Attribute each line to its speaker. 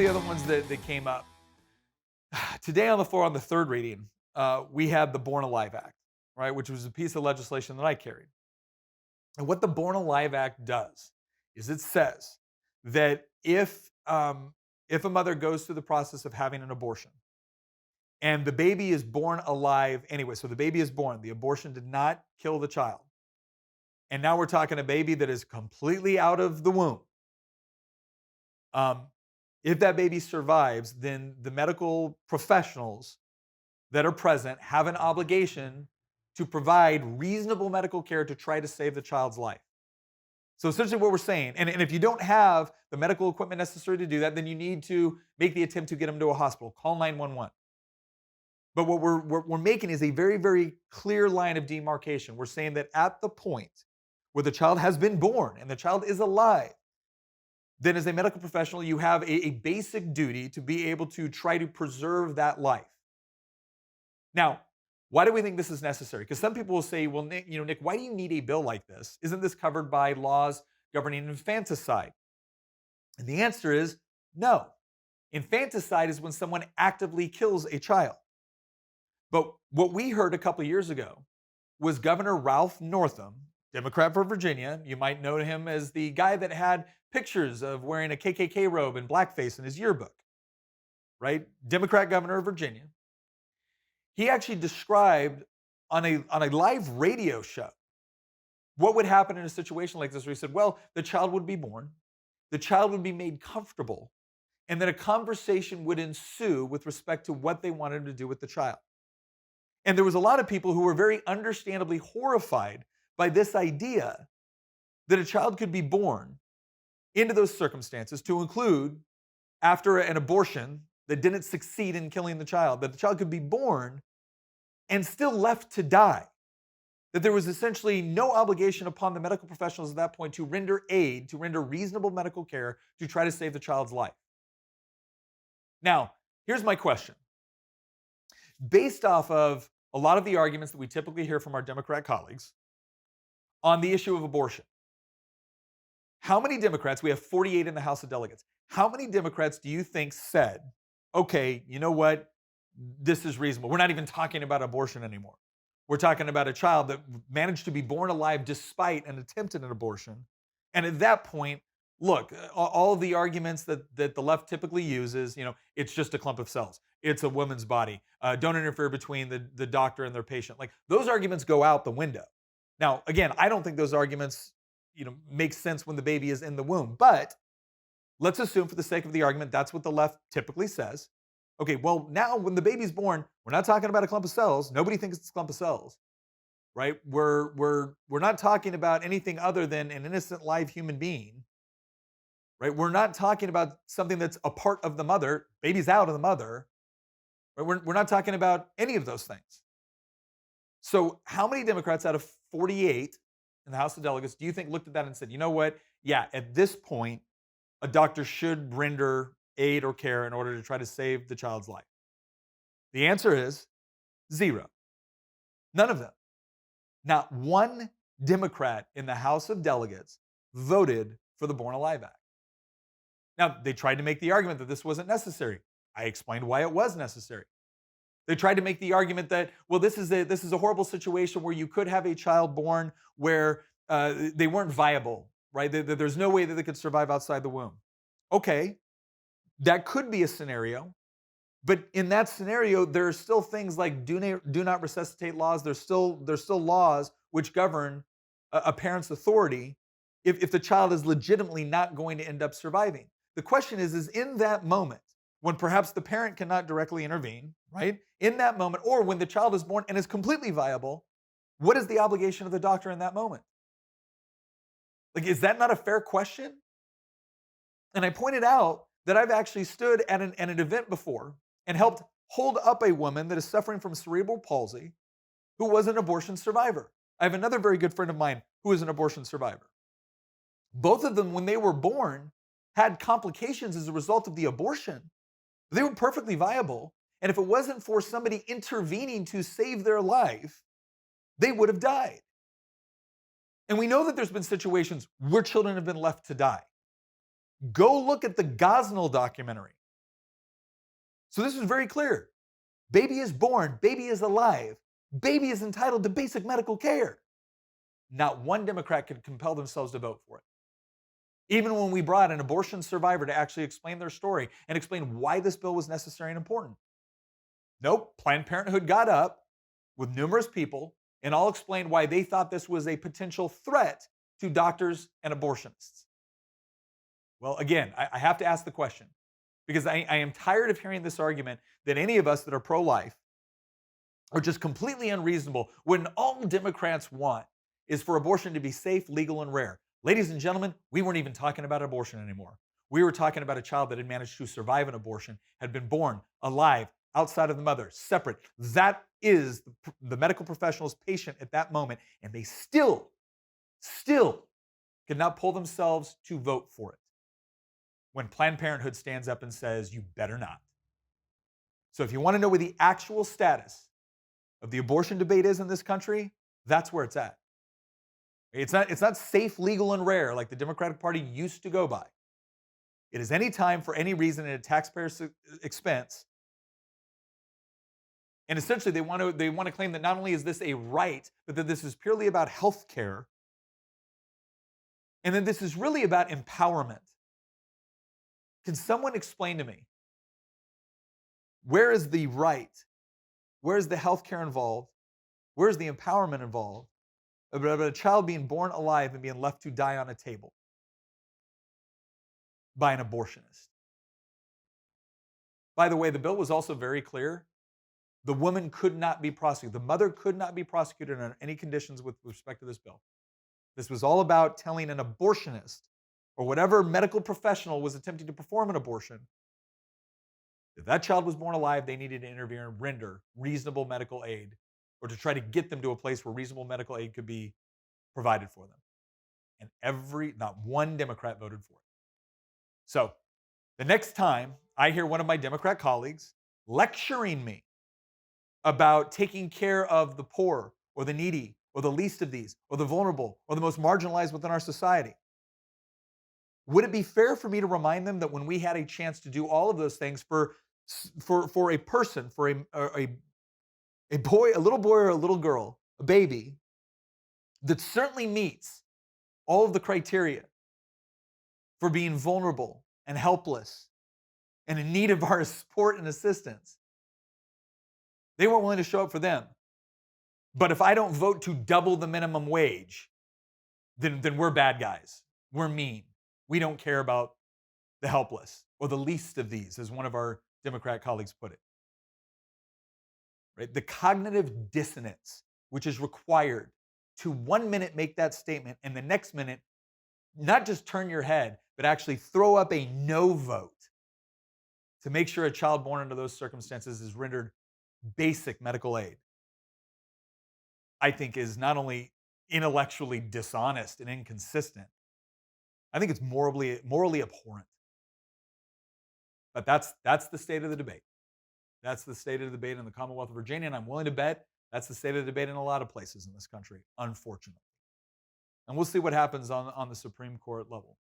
Speaker 1: of the other ones that came up. Today on the floor on the third reading, we had the Born Alive Act, right, which was a piece of legislation that I carried. And what the Born Alive Act does is it says that if a mother goes through the process of having an abortion and the baby is born alive anyway, so the baby is born, the abortion did not kill the child, and now we're talking a baby that is completely out of the womb. Um, if that baby survives, then the medical professionals that are present have an obligation to provide reasonable medical care to try to save the child's life. So essentially what we're saying, and if you don't have the medical equipment necessary to do that, then you need to make the attempt to get them to a hospital. Call 911. But what we're making is a very, very clear line of demarcation. We're saying that at the point where the child has been born and the child is alive, then as a medical professional, you have a basic duty to be able to try to preserve that life. Now, why do we think this is necessary? Because some people will say, well, Nick, why do you need a bill like this? Isn't this covered by laws governing infanticide? And the answer is no. Infanticide is when someone actively kills a child. But what we heard a couple of years ago was Governor Ralph Northam, Democrat for Virginia. You might know him as the guy that had pictures of wearing a KKK robe and blackface in his yearbook, right? Democrat governor of Virginia. He actually described on a live radio show what would happen in a situation like this, where he said, well, the child would be born, the child would be made comfortable, and then a conversation would ensue with respect to what they wanted to do with the child. And there was a lot of people who were very understandably horrified by this idea that a child could be born into those circumstances, to include after an abortion that didn't succeed in killing the child, that the child could be born and still left to die. That there was essentially no obligation upon the medical professionals at that point to render aid, to render reasonable medical care to try to save the child's life. Now, here's my question. Based off of a lot of the arguments that we typically hear from our Democrat colleagues on the issue of abortion, how many Democrats, we have 48 in the House of Delegates, how many Democrats do you think said, okay, you know what, this is reasonable. We're not even talking about abortion anymore. We're talking about a child that managed to be born alive despite an attempt at an abortion. And at that point, look, all of the arguments that the left typically uses, it's just a clump of cells. It's a woman's body. Don't interfere between the doctor and their patient. Like, those arguments go out the window. Now, again, I don't think those arguments, make sense when the baby is in the womb. But let's assume, for the sake of the argument, that's what the left typically says. Okay, well, now when the baby's born, we're not talking about a clump of cells. Nobody thinks it's a clump of cells, right? We're not talking about anything other than an innocent live human being, right? We're not talking about something that's a part of the mother. Baby's out of the mother. Right? We're not talking about any of those things. So how many Democrats out of 48 in the House of Delegates do you think looked at that and said, you know what? Yeah, at this point, a doctor should render aid or care in order to try to save the child's life? The answer is zero. None of them. Not one Democrat in the House of Delegates voted for the Born Alive Act. Now, they tried to make the argument that this wasn't necessary. I explained why it was necessary. They tried to make the argument that, well, this is a horrible situation where you could have a child born where they weren't viable, right? There's no way that they could survive outside the womb. Okay, that could be a scenario, but in that scenario, there are still things like do not resuscitate laws. There's still laws which govern a parent's authority if the child is legitimately not going to end up surviving. The question is in that moment, when perhaps the parent cannot directly intervene, right? In that moment, or when the child is born and is completely viable, what is the obligation of the doctor in that moment? Like, is that not a fair question? And I pointed out that I've actually stood at an event before and helped hold up a woman that is suffering from cerebral palsy who was an abortion survivor. I have another very good friend of mine who is an abortion survivor. Both of them, when they were born, had complications as a result of the abortion. They were perfectly viable, and if it wasn't for somebody intervening to save their life, they would have died. And we know that there's been situations where children have been left to die. Go look at the Gosnell documentary So this is very clear. Baby is born, baby is alive, baby is entitled to basic medical care. Not one Democrat could compel themselves to vote for it. Even when we brought an abortion survivor to actually explain their story and explain why this bill was necessary and important. Nope, Planned Parenthood got up with numerous people and all explained why they thought this was a potential threat to doctors and abortionists. Well, again, I have to ask the question because I am tired of hearing this argument that any of us that are pro life are just completely unreasonable when all Democrats want is for abortion to be safe, legal, and rare. Ladies and gentlemen, we weren't even talking about abortion anymore. We were talking about a child that had managed to survive an abortion, had been born alive, outside of the mother, separate. That is the medical professional's patient at that moment, and they still could not pull themselves to vote for it. When Planned Parenthood stands up and says, you better not. So if you want to know where the actual status of the abortion debate is in this country, that's where it's at. It's not safe, legal, and rare like the Democratic Party used to go by. It is any time for any reason at a taxpayer's expense. And essentially they want to claim that not only is this a right, but that this is purely about health care. And then this is really about empowerment. Can someone explain to me where is the right? Where is the health care involved? Where is the empowerment involved? About a child being born alive and being left to die on a table by an abortionist. By the way, the bill was also very clear. The woman could not be prosecuted. The mother could not be prosecuted under any conditions with respect to this bill. This was all about telling an abortionist or whatever medical professional was attempting to perform an abortion, if that child was born alive, they needed to intervene and render reasonable medical aid or to try to get them to a place where reasonable medical aid could be provided for them. And not one Democrat voted for it. So the next time I hear one of my Democrat colleagues lecturing me about taking care of the poor or the needy or the least of these or the vulnerable or the most marginalized within our society, would it be fair for me to remind them that when we had a chance to do all of those things for a person, for a boy, a little boy or a little girl, a baby, that certainly meets all of the criteria for being vulnerable and helpless and in need of our support and assistance, they weren't willing to show up for them. But if I don't vote to double the minimum wage, then we're bad guys. We're mean. We don't care about the helpless or the least of these, as one of our Democrat colleagues put it. Right? The cognitive dissonance, which is required to 1 minute make that statement and the next minute not just turn your head, but actually throw up a no vote to make sure a child born under those circumstances is rendered basic medical aid, I think is not only intellectually dishonest and inconsistent, I think it's morally abhorrent. But that's the state of the debate. That's the state of the debate in the Commonwealth of Virginia, and I'm willing to bet that's the state of the debate in a lot of places in this country, unfortunately. And we'll see what happens on the Supreme Court level.